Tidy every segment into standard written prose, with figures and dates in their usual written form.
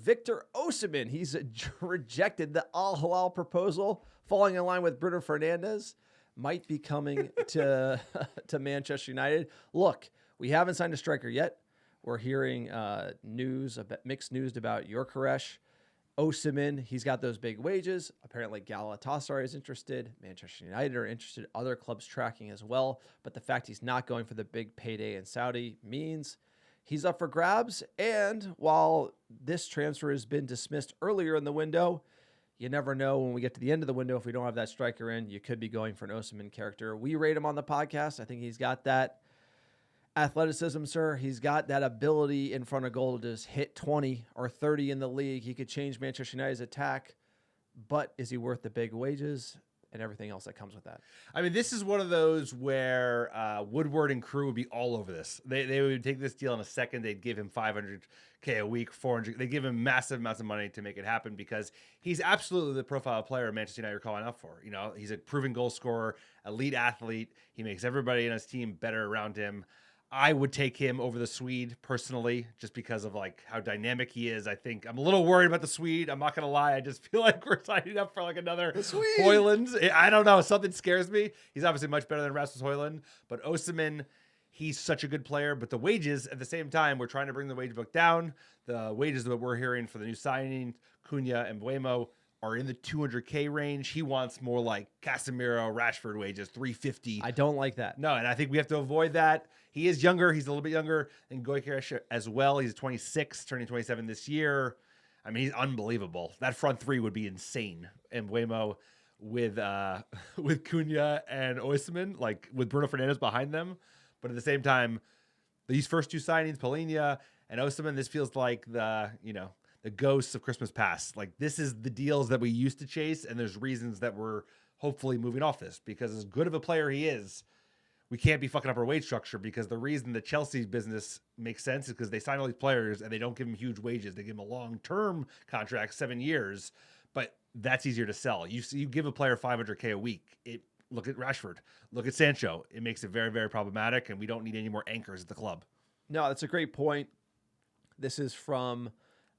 Victor Osimhen. He's rejected the Al-Hilal proposal, falling in line with Bruno Fernandes. Might be coming to Manchester United. Look, we haven't signed a striker yet. We're hearing mixed news about Gyökeres. Osimhen, he's got those big wages. Apparently Galatasaray is interested. Manchester United are interested. Other clubs tracking as well. But the fact he's not going for the big payday in Saudi means he's up for grabs. And while this transfer has been dismissed earlier in the window, you never know when we get to the end of the window, if we don't have that striker in, you could be going for an Osimhen character. We rate him on the podcast. I think he's got that athleticism, sir. He's got that ability in front of goal to just hit 20 or 30 in the league. He could change Manchester United's attack, but is he worth the big wages and everything else that comes with that? I mean, this is one of those where Woodward and crew would be all over this. They would take this deal in a second. They'd give him $500K a week, $400. They give him massive amounts of money to make it happen because he's absolutely the profile player Manchester United are calling out for. You know, he's a proven goal scorer, elite athlete. He makes everybody in his team better around him. I would take him over the Swede personally, just because of like how dynamic he is. I think I'm a little worried about the Swede. I'm not going to lie. I just feel like we're signing up for like another Højlund. I don't know. Something scares me. He's obviously much better than Rasmus Højlund, but Osimhen, he's such a good player, but the wages at the same time, we're trying to bring the wage book down. The wages that we're hearing for the new signing, Cunha and Mbeumo, are in the 200K range. He wants more like Casemiro, Rashford wages, 350. I don't like that. No, and I think we have to avoid that. He is younger. He's a little bit younger than Gyökeres as well. He's 26, turning 27 this year. I mean, he's unbelievable. That front three would be insane. And Mbeumo with Cunha and Osimhen, like with Bruno Fernandes behind them. But at the same time, these first two signings, Palhinha and Osimhen, this feels like the ghosts of Christmas past. Like, this is the deals that we used to chase, and there's reasons that we're hopefully moving off this, because as good of a player he is, we can't be fucking up our wage structure, because the reason the Chelsea business makes sense is because they sign all these players and they don't give them huge wages. They give them a long-term contract, 7 years, but that's easier to sell. You give a player $500K a week. Look at Rashford. Look at Sancho. It makes it very, very problematic, and we don't need any more anchors at the club. No, that's a great point. This is from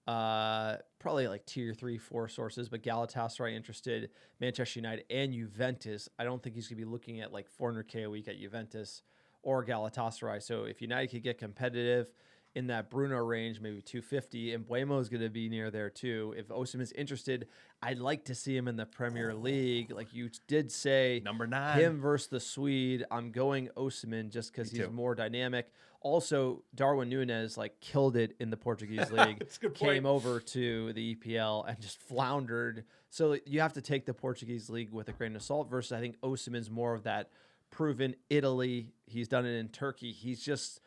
probably like tier 3, 4 sources, but Galatasaray interested, Manchester United and Juventus. I don't think he's going to be looking at like $400K a week at Juventus or Galatasaray. So if United could get competitive in that Bruno range, maybe 250, and Mbeumo is going to be near there too. If Osimhen's interested, I'd like to see him in the Premier League. Like you did say, number 9, him versus the Swede. I'm going Osimhen just because he's more dynamic. Also, Darwin Núñez like killed it in the Portuguese league. That's a good point. Came over to the EPL and just floundered. So you have to take the Portuguese league with a grain of salt. Versus, I think Osimhen's more of that proven Italy. He's done it in Turkey. He's just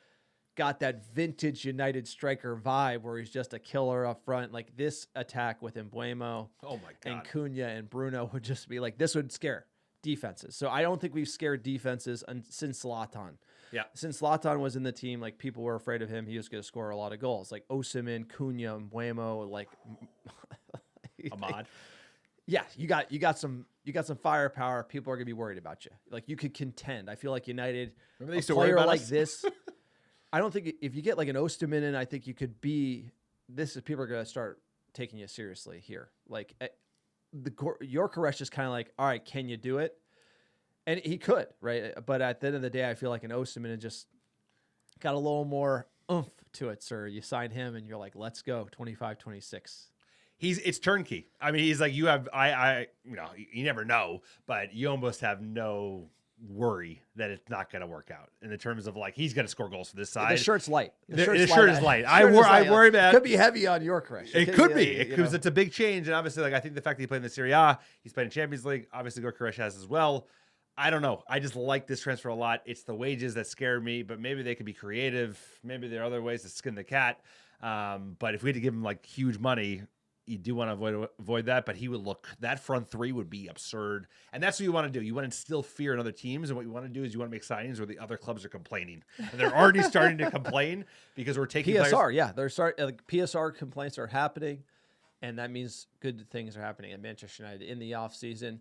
got that vintage United striker vibe where he's just a killer up front. Like this attack with Mbeumo and Cunha and Bruno would just be like, this would scare defenses. So I don't think we've scared defenses since Zlatan. Yeah. Since Zlatan was in the team, like people were afraid of him. He was going to score a lot of goals. Like Osimhen, Cunha, Mbeumo, like Ahmad. Yeah, you got some firepower. People are going to be worried about you. Like you could contend. I feel like United, remember they used a to worry player about like us? this. I don't think if you get like an Osimhen in, I think you could be. People are going to start taking you seriously here. Like Gyökeres is kind of like, all right, can you do it? And he could, right? But at the end of the day, I feel like an Osimhen just got a little more oomph to it, sir. You sign him and you're like, let's go, 25, 26. It's turnkey. I mean, he's like, you have, you never know, but you almost have no worry that it's not going to work out in the terms of like, he's going to score goals for this side. The shirt's light. The shirt is light. I worry, man. It could be heavy on Gyökeres. It could be, because it's a big change. And obviously, like, I think the fact that he played in the Serie A, he's played in Champions League, obviously Gyökeres has as well. I don't know. I just like this transfer a lot. It's the wages that scare me, but maybe they could be creative. Maybe there are other ways to skin the cat. But if we had to give him like huge money, you do want to avoid that. But he would that front three would be absurd. And that's what you want to do. You want to instill fear in other teams. And what you want to do is you want to make signings where the other clubs are complaining. And they're already starting to complain because we're taking PSR. players. Yeah, PSR complaints are happening. And that means good things are happening at Manchester United in the offseason.